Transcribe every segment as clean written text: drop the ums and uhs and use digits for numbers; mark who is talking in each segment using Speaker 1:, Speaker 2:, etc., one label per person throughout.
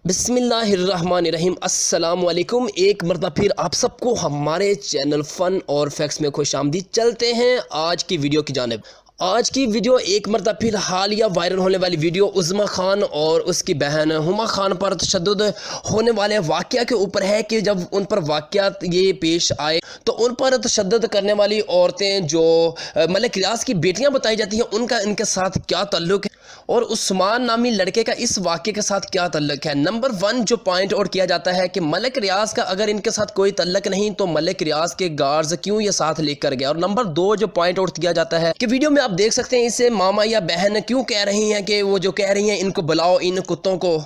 Speaker 1: بسم اللہ الرحمن الرحیم۔ السلام علیکم۔ ایک مرتبہ پھر آپ سب کو ہمارے چینل فن اور فیکس میں خوش آمدید۔ چلتے ہیں آج کی ویڈیو کی جانب۔ آج کی ویڈیو ایک مرتبہ پھر حالیہ وائرل ہونے والی ویڈیو عظمیٰ خان اور اس کی بہن ہما خان پر تشدد ہونے والے واقعہ کے اوپر ہے کہ جب ان پر واقعات یہ پیش آئے تو ان پر تشدد کرنے والی عورتیں جو ملک ریاض کی بیٹیاں بتائی جاتی ہیں ان کے ساتھ کیا تعلق ہے اور عثمان نامی لڑکے کا اس واقعے کے ساتھ کیا تعلق ہے۔ نمبر 1 جو پوائنٹ آؤٹ کیا جاتا ہے کہ ملک ریاض کا اگر ان کے ساتھ کوئی تعلق نہیں تو ملک ریاض کے گارڈز کیوں یہ ساتھ لے کر گیا۔ اور نمبر 2 جو پوائنٹ آؤٹ کیا جاتا ہے کہ ویڈیو میں آپ دیکھ سکتے ہیں اسے ماما یا بہن کیوں کہہ رہی ہیں کہ وہ جو کہہ رہی ہیں ان کو بلاؤ ان کتوں کو۔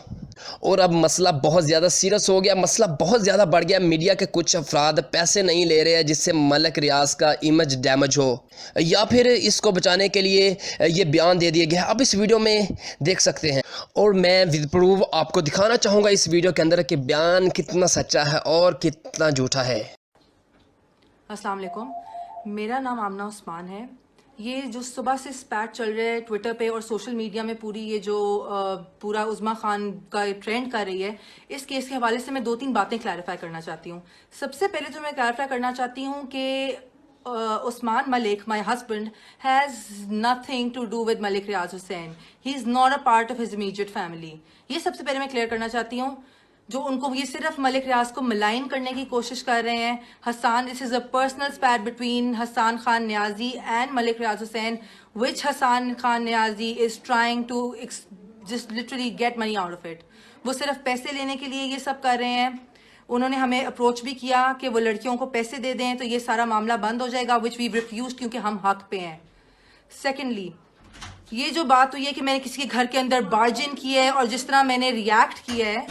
Speaker 1: اور اب مسئلہ بہت زیادہ سیریس ہو گیا، مسئلہ بہت زیادہ بڑھ گیا۔ میڈیا کے کچھ افراد پیسے نہیں لے رہے ہیں جس سے ملک ریاض کا امیج ڈیمیج ہو یا پھر اس کو بچانے کے لیے یہ بیان دے دیا گیا ہے۔ اب اس ویڈیو میں دیکھ سکتے ہیں اور میں ود پروف آپ کو دکھانا چاہوں گا اس ویڈیو کے اندر کہ بیان کتنا سچا ہے اور کتنا جھوٹا ہے۔
Speaker 2: السلام علیکم، میرا نام آمنہ عثمان ہے۔ یہ جو صبح سے اسپیٹ چل رہا ہے ٹویٹر پہ اور سوشل میڈیا میں پوری یہ جو پورا عظمیٰ خان کا ٹرینڈ کر رہی ہے، اس کیس کے حوالے سے میں 2-3 باتیں کلیریفائی کرنا چاہتی ہوں۔ سب سے پہلے تو میں کلیریفائی کرنا چاہتی ہوں کہ Usman Malik my husband has nothing to do with Malik Riaz Hussain, he is not a part of his immediate family. یہ سب سے پہلے میں کلیئر کرنا چاہتی ہوں۔ جو ان کو یہ صرف ملک ریاض کو ملائن کرنے کی کوشش کر رہے ہیں۔ Hassan this is a personal spat between Hassan Khan Niazi and Malik Riaz Hussain which Hassan Khan Niazi is trying to just literally get money out of it. وہ صرف پیسے لینے کے لیے یہ سب کر رہے ہیں۔ انہوں نے ہمیں اپروچ بھی کیا کہ وہ لڑکیوں کو پیسے دے دیں تو یہ سارا معاملہ بند ہو جائے گا، وچ وی ریفیوزڈ کیونکہ ہم حق پہ ہیں۔ سیکنڈلی، یہ جو بات ہوئی ہے کہ میں نے کسی کے گھر کے اندر بارجن کیا ہے اور جس طرح میں نے ریاکٹ کیا ہے،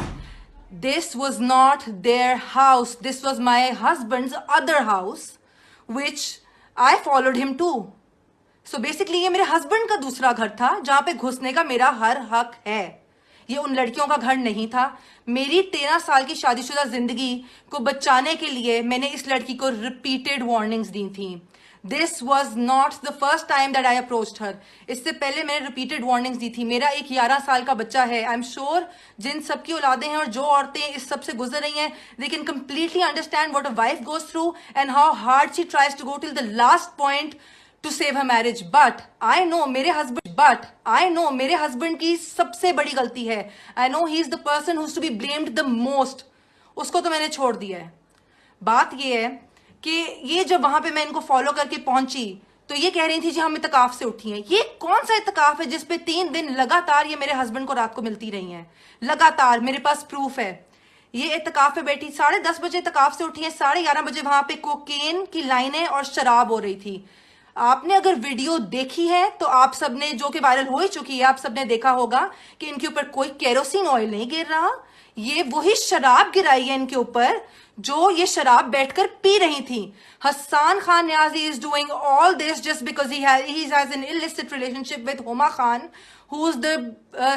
Speaker 2: this was not their house, this was my husband's other house which I followed him to. So basically یہ میرے ہسبینڈ کا دوسرا گھر تھا جہاں پہ گھسنے کا میرا ہر حق ہے۔ یہ ان لڑکیوں کا گھر نہیں تھا۔ میری 13 سال کی شادی شدہ زندگی کو بچانے کے لیے میں نے اس لڑکی کو ریپیٹڈ وارننگز دی تھیں۔ This was not the first time that I approached her. اس سے پہلے میں نے ریپیٹڈ وارننگز دی تھی۔ میرا ایک 11 سال کا بچہ ہے۔ I'm sure جن سب کی اولادیں ہیں اور جو عورتیں اس سب سے گزر رہی ہیں they can completely understand what a wife goes through and how hard she tries to go till the last point to save her marriage. But I know میرے ہسبینڈ کی سب سے بڑی غلطی ہے۔ I know he is the person who's to be blamed the most. اس کو تو میں نے چھوڑ دیا ہے۔ بات یہ ہے کہ یہ جب وہاں پہ میں ان کو فالو کر کے پہنچی تو یہ کہہ رہی تھی جی ہم اعتکاف سے اٹھی ہیں۔ یہ کون سا اعتکاف ہے جس پہ 3 دن لگاتار یہ میرے ہسبینڈ کو رات کو ملتی رہی ہیں؟ لگاتار میرے پاس پروف ہے۔ یہ اعتکاف پہ بیٹھی 10:30 بجے اعتکاف سے اٹھی ہیں، 11:30 بجے وہاں پہ کوکین کی لائنیں اور شراب ہو رہی تھی۔ آپ نے اگر ویڈیو دیکھی ہے تو آپ سب نے، جو کہ وائرل ہو ہی چکی ہے، آپ سب نے دیکھا ہوگا کہ ان کے اوپر کوئی کیروسین آئل نہیں گر رہا۔ یہ وہی شراب گرائی ہے ان کے اوپر جو یہ شراب بیٹھ کر پی رہی تھی۔ حسان خان نیازی is doing all this just because he has an illicit relationship with Huma Khan, who is the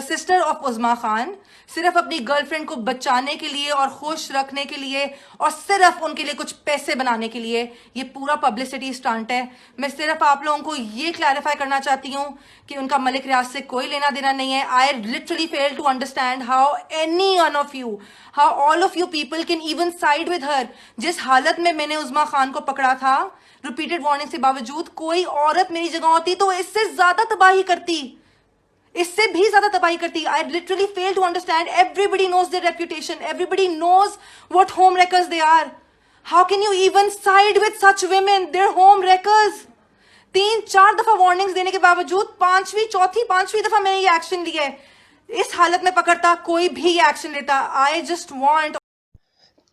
Speaker 2: sister of عظمیٰ خان، صرف اپنی گرل فرینڈ کو بچانے کے لیے اور خوش رکھنے کے لیے اور صرف ان کے لیے کچھ پیسے بنانے کے لیے یہ پورا پبلسٹی اسٹنٹ ہے۔ میں صرف آپ لوگوں کو یہ کلیریفائی کرنا چاہتی ہوں کہ ان کا ملک ریاض سے کوئی لینا دینا نہیں ہے۔ I literally fail to understand how any one of you, how all of you people can even side with her. جس حالت میں نے عظمیٰ خان کو پکڑا تھا ریپیٹڈ وارننگ کے باوجود، کوئی عورت میری جگہ ہوتی تو اس سے زیادہ تباہی کرتی، اس سے بھی زیادہ تباہی کرتی۔ I literally fail to understand. Everybody knows their reputation. Everybody knows what home wreckers they are. How can you even side with such women? They're home wreckers. 3-4 دفعہ وارننگز دینے کے باوجود 5ویں دفعہ میں نے یہ ایکشن لیا ہے۔ اس حالت میں پکڑتا کوئی بھی یہ ایکشن لیتا۔ I just want.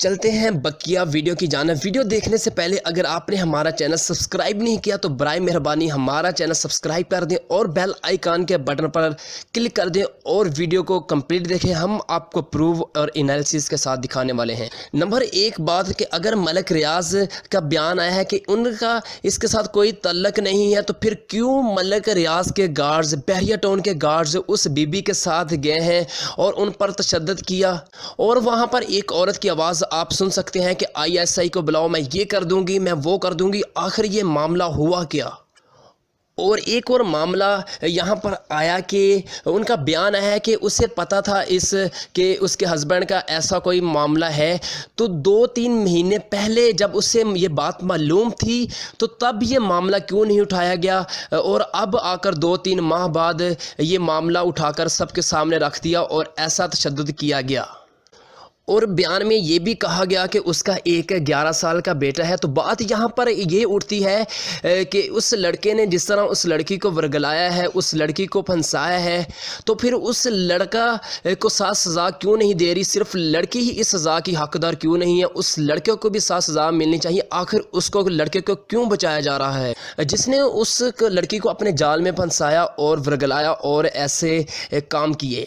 Speaker 1: چلتے ہیں بقیہ ویڈیو کی جانب۔ ویڈیو دیکھنے سے پہلے اگر آپ نے ہمارا چینل سبسکرائب نہیں کیا تو برائے مہربانی ہمارا چینل سبسکرائب کر دیں اور بیل آئیکن کے بٹن پر کلک کر دیں اور ویڈیو کو کمپلیٹ دیکھیں۔ ہم آپ کو پروف اور انالیسس کے ساتھ دکھانے والے ہیں۔ نمبر 1 بات کہ اگر ملک ریاض کا بیان آیا ہے کہ ان کا اس کے ساتھ کوئی تعلق نہیں ہے تو پھر کیوں ملک ریاض کے گارڈز، بحریہ ٹاؤن کے گارڈز اس بی بی کے ساتھ گئے ہیں اور ان پر تشدد کیا؟ اور وہاں پر ایک عورت کی آواز آپ سن سکتے ہیں کہ ISI کو بلاؤ، میں یہ کر دوں گی، میں وہ کر دوں گی۔ آخر یہ معاملہ ہوا کیا؟ اور ایک اور معاملہ یہاں پر آیا کہ ان کا بیان ہے کہ اسے پتہ تھا کہ اس کے ہسبینڈ کا ایسا کوئی معاملہ ہے، تو 2-3 مہینے پہلے جب اسے یہ بات معلوم تھی تو تب یہ معاملہ کیوں نہیں اٹھایا گیا، اور اب آ کر 2-3 ماہ بعد یہ معاملہ اٹھا کر سب کے سامنے رکھ دیا اور ایسا تشدد کیا گیا۔ اور بیان میں یہ بھی کہا گیا کہ اس کا ایک 11 سال کا بیٹا ہے۔ تو بات یہاں پر یہ اٹھتی ہے کہ اس لڑکے نے جس طرح اس لڑکی کو ورگلایا ہے، اس لڑکی کو پھنسایا ہے، تو پھر اس لڑکا کو سزا سزا کیوں نہیں دے رہی؟ صرف لڑکی ہی اس سزا کی حقدار کیوں نہیں ہے؟ اس لڑکے کو بھی سزا سزا ملنی چاہیے۔ آخر اس کو لڑکے کو کیوں بچایا جا رہا ہے جس نے اس لڑکی کو اپنے جال میں پھنسایا اور ورگلایا اور ایسے کام کیے؟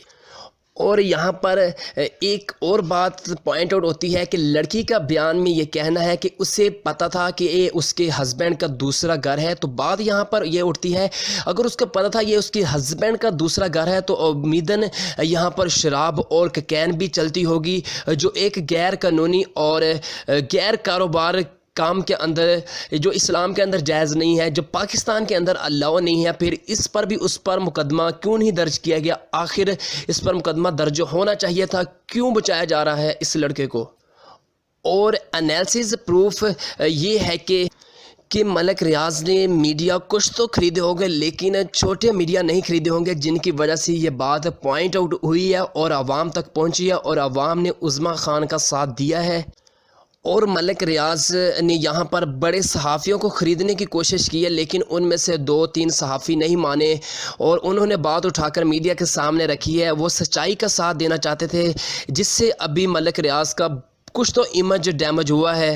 Speaker 1: اور یہاں پر ایک اور بات پوائنٹ آؤٹ ہوتی ہے کہ لڑکی کا بیان میں یہ کہنا ہے کہ اسے پتہ تھا کہ یہ اس کے ہسبینڈ کا دوسرا گھر ہے۔ تو بات یہاں پر یہ اٹھتی ہے، اگر اس کو پتہ تھا یہ اس کے ہسبینڈ کا دوسرا گھر ہے تو امیداً یہاں پر شراب اور کوکین بھی چلتی ہوگی، جو ایک غیر قانونی اور غیر کاروبار کام کے اندر، جو اسلام کے اندر جائز نہیں ہے، جو پاکستان کے اندر الاؤ نہیں ہے۔ پھر اس پر بھی اس پر مقدمہ کیوں نہیں درج کیا گیا؟ آخر اس پر مقدمہ درج ہونا چاہیے تھا، کیوں بچایا جا رہا ہے اس لڑکے کو؟ اور انالیسز پروف یہ ہے کہ ملک ریاض نے میڈیا کچھ تو خریدے ہوں گے لیکن چھوٹے میڈیا نہیں خریدے ہوں گے، جن کی وجہ سے یہ بات پوائنٹ آؤٹ ہوئی ہے اور عوام تک پہنچی ہے، اور عوام نے عظمیٰ خان کا ساتھ دیا ہے۔ اور ملک ریاض نے یہاں پر بڑے صحافیوں کو خریدنے کی کوشش کی ہے، لیکن ان میں سے 2-3 صحافی نہیں مانے اور انہوں نے بات اٹھا کر میڈیا کے سامنے رکھی ہے۔ وہ سچائی کا ساتھ دینا چاہتے تھے، جس سے ابھی ملک ریاض کا کچھ تو امیج ڈیمیج ہوا ہے،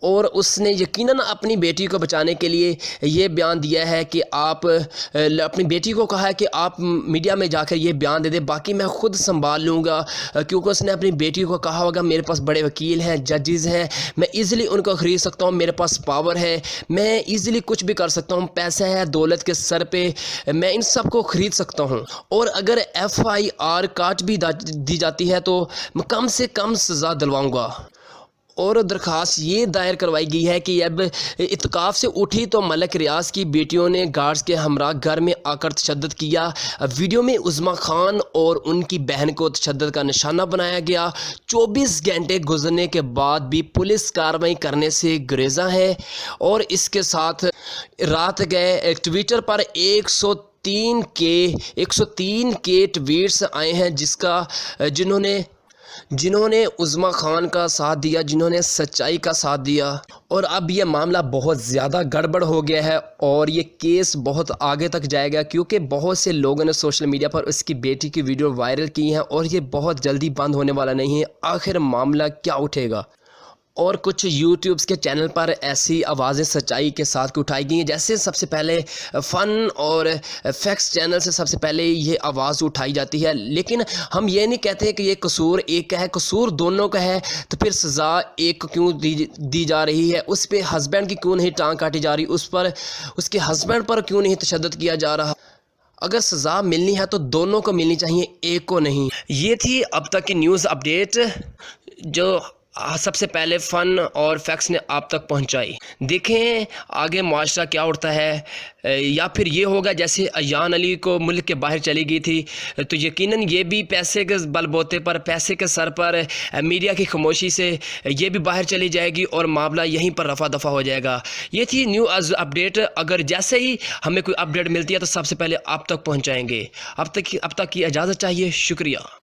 Speaker 1: اور اس نے یقیناً اپنی بیٹی کو بچانے کے لیے یہ بیان دیا ہے کہ آپ اپنی بیٹی کو کہا ہے کہ آپ میڈیا میں جا کر یہ بیان دے دیں، باقی میں خود سنبھال لوں گا، کیونکہ اس نے اپنی بیٹی کو کہا ہوگا میرے پاس بڑے وکیل ہیں، ججز ہیں، میں ایزیلی ان کو خرید سکتا ہوں، میرے پاس پاور ہے، میں ایزیلی کچھ بھی کر سکتا ہوں، پیسہ ہے دولت کے سر پہ، میں ان سب کو خرید سکتا ہوں، اور اگر FIR کاٹ بھی دی جاتی ہے تو میں کم سے کم سزا دلواؤں گا۔ اور درخواست یہ دائر کروائی گئی ہے کہ اب اتقاف سے اٹھی تو ملک ریاض کی بیٹیوں نے گارڈز کے ہمراہ گھر میں آ کر تشدد کیا۔ ویڈیو میں عظمیٰ خان اور ان کی بہن کو تشدد کا نشانہ بنایا گیا۔ 24 گھنٹے گزرنے کے بعد بھی پولیس کارروائی کرنے سے گریزاں ہے، اور اس کے ساتھ رات گئے ٹویٹر پر 103 کے ٹویٹس آئے ہیں جنہوں نے عظمیٰ خان کا ساتھ دیا، جنہوں نے سچائی کا ساتھ دیا۔ اور اب یہ معاملہ بہت زیادہ گڑبڑ ہو گیا ہے اور یہ کیس بہت آگے تک جائے گا، کیونکہ بہت سے لوگوں نے سوشل میڈیا پر اس کی بیٹی کی ویڈیو وائرل کی ہیں، اور یہ بہت جلدی بند ہونے والا نہیں ہے۔ آخر معاملہ کیا اٹھے گا؟ اور کچھ یوٹیوبس کے چینل پر ایسی آوازیں سچائی کے ساتھ اٹھائی گئی ہیں، جیسے سب سے پہلے فن اور فیکس چینل سے سب سے پہلے یہ آواز اٹھائی جاتی ہے، لیکن ہم یہ نہیں کہتے کہ یہ قصور ایک کا ہے، قصور دونوں کا ہے، تو پھر سزا ایک کو کیوں دی جا رہی ہے؟ اس پہ ہسبینڈ کی کیوں نہیں ٹانگ کاٹی جا رہی؟ اس کے ہسبینڈ پر کیوں نہیں تشدد کیا جا رہا؟ اگر سزا ملنی ہے تو دونوں کو ملنی چاہیے، ایک کو نہیں۔ یہ تھی اب تک کی نیوز اپڈیٹ جو سب سے پہلے فن اور فیکس نے آپ تک پہنچائی۔ دیکھیں آگے معاشرہ کیا اڑتا ہے، یا پھر یہ ہوگا جیسے ایان علی کو ملک کے باہر چلی گئی تھی، تو یقیناً یہ بھی پیسے کے بل بوتے پر، پیسے کے سر پر، میڈیا کی خاموشی سے یہ بھی باہر چلی جائے گی اور معاملہ یہیں پر رفع دفع ہو جائے گا۔ یہ تھی نیوز اپڈیٹ۔ اگر جیسے ہی ہمیں کوئی اپڈیٹ ملتی ہے تو سب سے پہلے آپ تک پہنچائیں گے۔ اب تک کی اجازت چاہیے، شکریہ۔